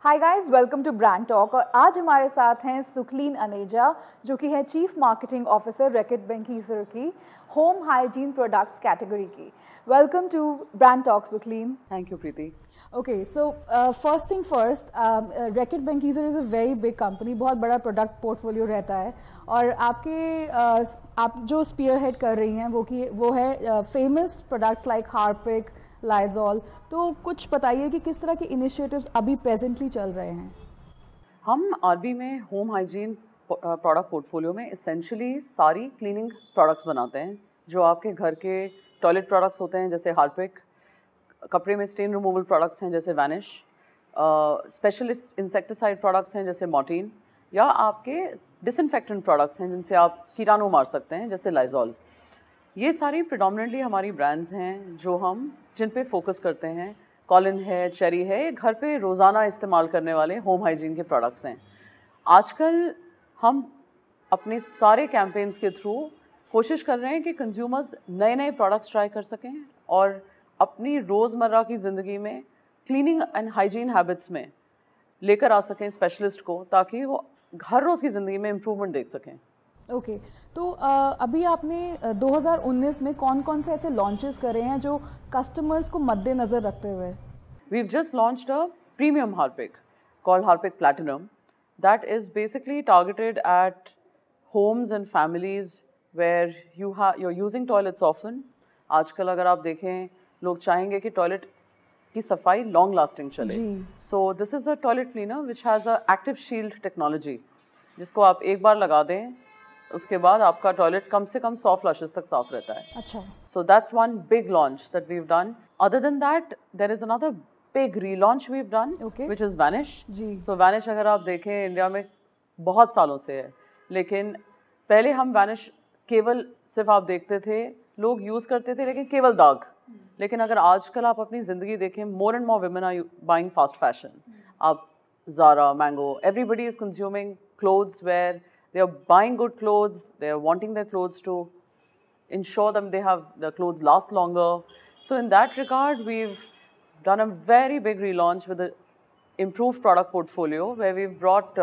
Hi guys, welcome to brand Talk. और आज हमारे साथ हैं सुखलीन अनेजा, जो कि है chief marketing officer Reckitt Benckiser की होम हाइजीन प्रोडक्ट्स कैटेगरी की। Welcome to brand talk Sukhleen. Thank you, Preeti. Okay, so first thing first, Reckitt Benckiser is a very big company, बहुत बड़ा प्रोडक्ट पोर्टफोलियो रहता है। और आप जो स्पीयर हेड कर रही हैं वो है famous products like Harpic, Lysol. तो कुछ बताइए कि किस तरह के इनिशिएटिव्स अभी प्रेजेंटली चल रहे हैं। हम आरबी में होम हाइजीन प्रोडक्ट पोर्टफोलियो में इसेंशियली सारी क्लीनिंग प्रोडक्ट्स बनाते हैं जो आपके घर के टॉयलेट प्रोडक्ट्स होते हैं, जैसे हार्पिक, कपड़े में स्टेन रिमूवल प्रोडक्ट्स हैं जैसे वैनिश, स्पेशलिस्ट इंसेक्टिसाइड प्रोडक्ट्स हैं जैसे मॉर्टीन, या आपके डिसइंफेक्टेंट प्रोडक्ट्स हैं जिनसे आप कीटाणु मार सकते हैं जैसे लाइजॉल। ये सारी प्रिडोमिनेंटली हमारी ब्रांड्स हैं जो हम जिन पे फोकस करते हैं। कॉलिन है, चेरी है, ये घर पे रोज़ाना इस्तेमाल करने वाले होम हाइजीन के प्रोडक्ट्स हैं। आजकल हम अपने सारे कैंपेन्स के थ्रू कोशिश कर रहे हैं कि कंज्यूमर्स नए नए प्रोडक्ट्स ट्राई कर सकें और अपनी रोज़मर्रा की ज़िंदगी में क्लीनिंग एंड हाइजीन हैबिट्स में लेकर आ सकें स्पेशलिस्ट को, ताकि वो हर रोज़ की ज़िंदगी में इम्प्रूवमेंट देख सकें। ओके, तो अभी आपने 2019 में कौन कौन से ऐसे लॉन्चेस करे हैं जो कस्टमर्स को मद्देनज़र रखते हुए? We've just launched a premium Harpic called Harpic Platinum that is basically targeted at homes and families where you're using toilets often. आजकल अगर आप देखें, लोग चाहेंगे कि टॉयलेट की सफाई लॉन्ग लास्टिंग चले। So this is a toilet cleaner which has a active shield technology, जिसको आप एक बार लगा दें, उसके बाद आपका टॉयलेट कम से कम 100 फ्लशेस तक साफ रहता है। अच्छा। So that's one big launch that we've done. Other than that, there is another big relaunch we've done, which is Vanish. So Vanish अगर आप देखें इंडिया में बहुत सालों से है, लेकिन पहले हम Vanish केवल सिर्फ आप देखते थे, लोग यूज़ करते थे लेकिन केवल दाग। लेकिन अगर आजकल आप अपनी ज़िंदगी देखें, more and more women are buying fast fashion. आप Zara, Mango, everybody is consuming clothes where they are buying good clothes, they are wanting their clothes to ensure that they have the clothes last longer. So in that regard, we've done a very big relaunch with an improved product portfolio where we've brought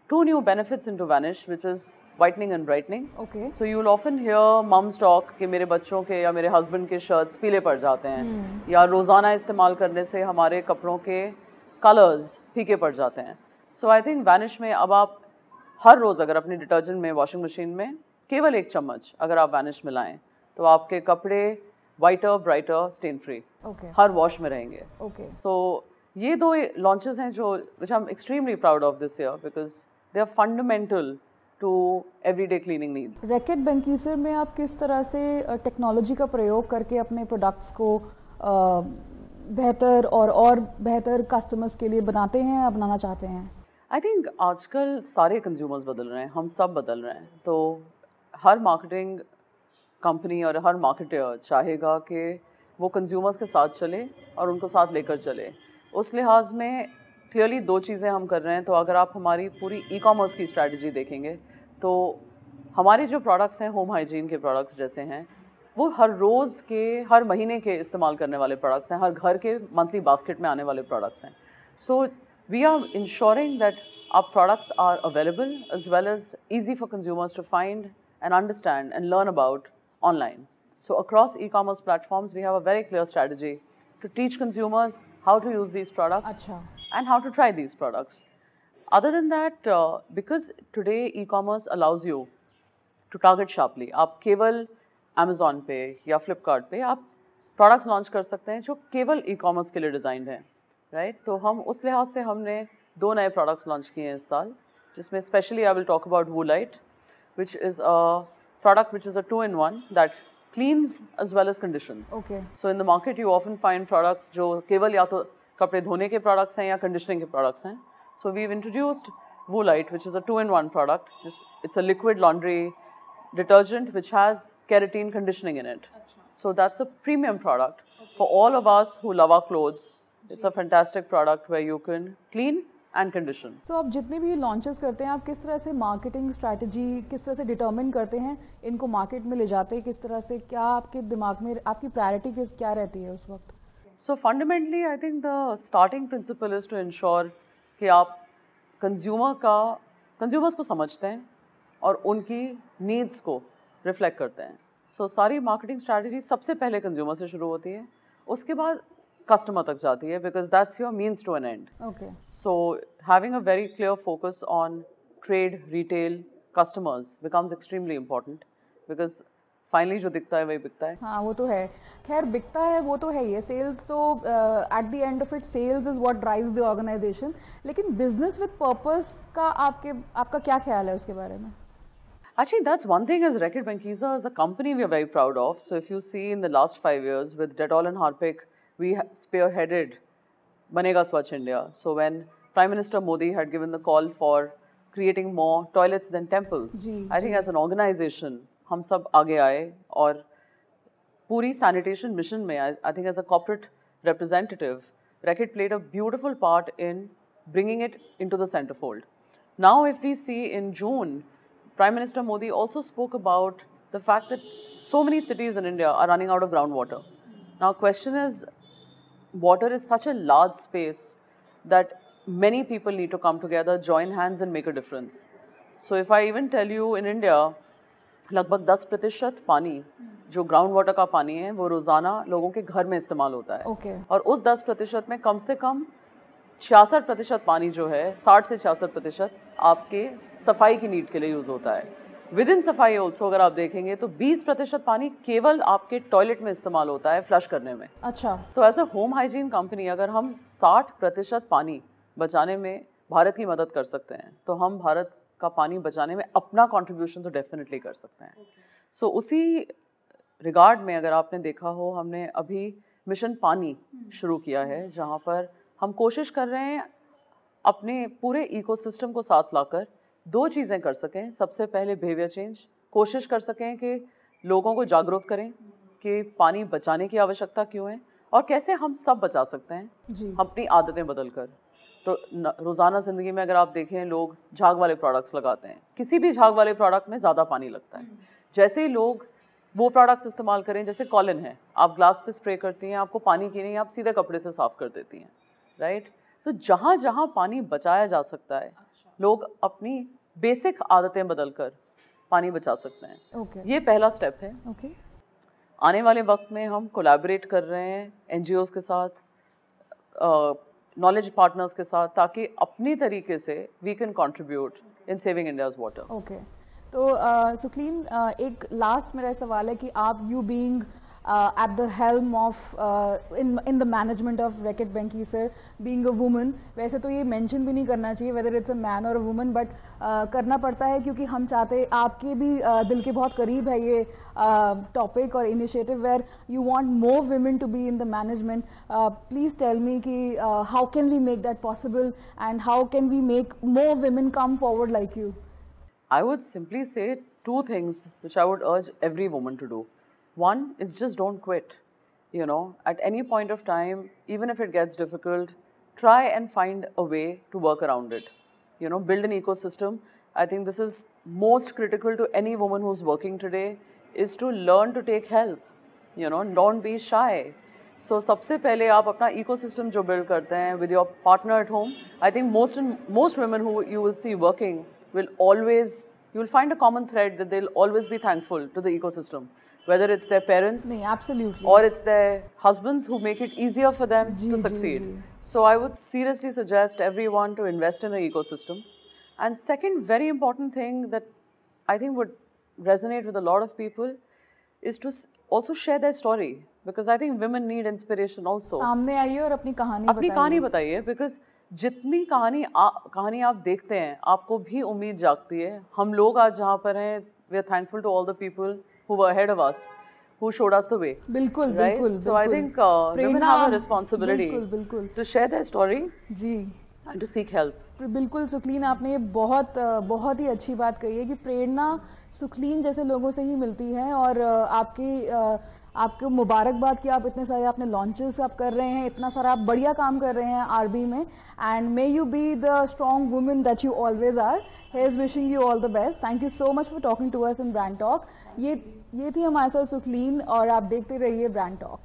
two new benefits into Vanish, which is whitening and brightening. Okay. So you'll often hear mums talk कि मेरे बच्चों के या मेरे husband के shirts पीले पड़ जाते हैं, या रोज़ाना इस्तेमाल करने से हमारे कपड़ों के colors फीके पड़ जाते हैं। So I think Vanish में अब आप हर रोज़ अगर अपनी डिटर्जेंट में, वॉशिंग मशीन में केवल 1 चम्मच अगर आप वैनिश मिलाएं, तो आपके कपड़े वाइटर, ब्राइटर, स्टेन फ्री हर वॉश में रहेंगे। सो ये दो लॉन्चेस हैं जो which I am extremely proud of this year, because they are fundamental to everyday cleaning need. Reckitt Benckiser में आप किस तरह से टेक्नोलॉजी का प्रयोग करके अपने प्रोडक्ट्स को बेहतर और बेहतर कस्टमर्स के लिए बनाते हैं या बनाना चाहते हैं? आई थिंक आजकल सारे कंज्यूमर्स बदल रहे हैं, हम सब बदल रहे हैं, तो हर मार्केटिंग कंपनी और हर मार्केटर चाहेगा कि वो कंज्यूमर्स के साथ चले और उनको साथ लेकर चले। उस लिहाज में क्लियरली 2 चीज़ें हम कर रहे हैं। तो अगर आप हमारी पूरी ई कॉमर्स की स्ट्रैटेजी देखेंगे, तो हमारे जो प्रोडक्ट्स हैं होम हाइजीन के प्रोडक्ट्स जैसे हैं, वो हर रोज़ के, हर महीने के इस्तेमाल करने वाले प्रोडक्ट्स हैं, हर घर के मंथली बास्केट में आने वाले प्रोडक्ट्स हैं। सो we are ensuring that our products are available as well as easy for consumers to find and understand and learn about online. So across e-commerce platforms, we have a very clear strategy to teach consumers how to use these products and how to try these products. Other than that, because today e-commerce allows you to target sharply, आप केवल Amazon पे या Flipkart पे आप products launch कर सकते हैं जो केवल e-commerce के लिए designed हैं, राइट? तो हम उस लिहाज से हमने 2 नए प्रोडक्ट्स लॉन्च किए हैं इस साल, जिसमें specially I will talk about Woolite, which is a product which is a 2-in-1 that cleans as well as conditions. So in the market you often find products जो केवल या तो कपड़े धोने के प्रोडक्ट्स हैं या कंडीशनिंग के प्रोडक्ट्स हैं। So we have introduced Woolite which is a 2-in-1 product, it's a liquid laundry detergent which has keratin conditioning in it. So that's a premium product for all of us who love our clothes. It's a fantastic product where you can clean and condition. So आप जितने भी launches करते हैं, आप किस तरह से marketing strategy किस तरह से डिटरमिन करते हैं, इनको मार्केट में ले जाते हैं किस तरह से, क्या आपके दिमाग में आपकी प्रायोरिटी क्या रहती है उस वक्त? So fundamentally I think the starting principle is to ensure कि आप कंज्यूमर्स को समझते हैं और उनकी नीड्स को रिफ्लेक्ट करते हैं. सो सारी मार्केटिंग स्ट्रैटेजी सबसे पहले कंज्यूमर से शुरू होती है, उसके बाद कस्टमर तक जाती है, because that's your means to an end. So having a very clear focus on trade, retail, customers becomes extremely important, because finally जो दिखता है वही बिकता है. हाँ वो तो है, खैर बिकता है वो तो है ही है. सेल्स तो at the end of it sales is what drives the organisation. लेकिन बिजनेस विद पर्पस का आपका क्या ख्याल है उसके बारे में? Actually, that's one thing as Reckitt Benckiser as a company we are very proud of. So if you see in the last 5 years with Dettol and Harpic, we spearheaded Banega Swachh India. So when Prime Minister Modi had given the call for creating more toilets than temples, I think as an organization, हम सब आगे आए और पूरी sanitation mission में, I think as a corporate representative, Reckitt played a beautiful part in bringing it into the centerfold. Now if we see in June, Prime Minister Modi also spoke about the fact that so many cities in India are running out of groundwater. Now, question is, water is such a large space that many people need to come together, join hands and make a difference. So, if I even tell you in India, लगभग 10% पानी जो ground water का पानी है वो रोज़ाना लोगों के घर में इस्तेमाल होता है. और उस 10% में कम से कम 66% पानी जो है, 60 से 66% आपके सफाई की नीड के लिए यूज़ होता है. विद इन सफाई ऑल्सो अगर आप देखेंगे तो 20% पानी केवल आपके टॉयलेट में इस्तेमाल होता है फ्लश करने में. अच्छा. तो as a home hygiene company अगर हम 60% पानी बचाने में भारत की मदद कर सकते हैं तो हम भारत का पानी बचाने में अपना कंट्रीब्यूशन तो डेफिनेटली कर सकते हैं. सो उसी रिगार्ड में अगर आपने देखा हो, हमने अभी मिशन पानी शुरू किया है जहाँ पर हम कोशिश कर रहे हैं अपने पूरे इकोसिस्टम को साथ लाकर 2 चीज़ें कर सकें. सबसे पहले बिहेवियर चेंज, कोशिश कर सकें कि लोगों को जागरूक करें कि पानी बचाने की आवश्यकता क्यों है और कैसे हम सब बचा सकते हैं अपनी आदतें बदल कर. तो रोज़ाना ज़िंदगी में अगर आप देखें, लोग झाग वाले प्रोडक्ट्स लगाते हैं, किसी भी झाग वाले प्रोडक्ट में ज़्यादा पानी लगता है. जैसे ही लोग वो प्रोडक्ट्स इस्तेमाल करें, जैसे कॉलिन है, आप ग्लास पे स्प्रे करती हैं, आपको पानी की नहीं, आप सीधे कपड़े से साफ़ कर देती हैं, राइट. तो जहाँ जहाँ पानी बचाया जा सकता है, लोग अपनी बेसिक आदतें बदलकर पानी बचा सकते हैं. ये पहला स्टेप है. आने वाले वक्त में हम कोलैबोरेट कर रहे हैं NGOs के साथ, नॉलेज पार्टनर्स के साथ, ताकि अपनी तरीके से we can contribute in saving India's water. तो सुखलीन, एक लास्ट मेरा सवाल है कि आप you being at the helm of in the management of Reckitt Benckiser, being a woman, वैसे तो ये mention भी नहीं करना चाहिए whether it's a man or a woman, but करना पड़ता है क्योंकि हम चाहते, आपके भी दिल के बहुत करीब है ये topic और initiative where you want more women to be in the management. Please tell me कि how can we make that possible and how can we make more women come forward like you? I would simply say 2 things which I would urge every woman to do. One is just don't quit. You know, at any point of time, even if it gets difficult, try and find a way to work around it. You know, build an ecosystem. I think this is most critical to any woman who's working today, is to learn to take help. You know, don't be shy. So, सबसे पहले आप अपना ecosystem जो build करते हैं with your partner at home, I think most women who you will see working will always, you will find a common thread that they'll always be thankful to the ecosystem. Whether it's their parents, absolutely, or it's their husbands who make it easier for them to succeed. So I would seriously suggest everyone to invest in an ecosystem. And second very important thing that I think would resonate with a lot of people is to also share their story, because I think women need inspiration also. सामने आइए और अपनी कहानी बताइए, because जितनी कहानी आप देखते हैं, आपको भी उम्मीद जागती है. हम लोग आज जहाँ पर हैं, we are thankful to all the people who were ahead of us, who showed us the way. बिल्कुल, right? बिल्कुल. So I think women have a responsibility to share their story and to seek help. बिल्कुल सुखलीन, आपने ये बहुत ही अच्छी बात कही है कि प्रेरणा सुखलीन जैसे लोगों से ही मिलती है. और आपको मुबारकबाद कि आप इतने सारे आपने लॉन्चेस आप कर रहे हैं, इतना सारा आप बढ़िया काम कर रहे हैं RB में. And may you be the strong women that you always are. He is wishing you all the best. Thank you so much for talking to us in Brand Talk. ये थी हमारे साथ सुखलीन और आप देखते रहिए Brand Talk.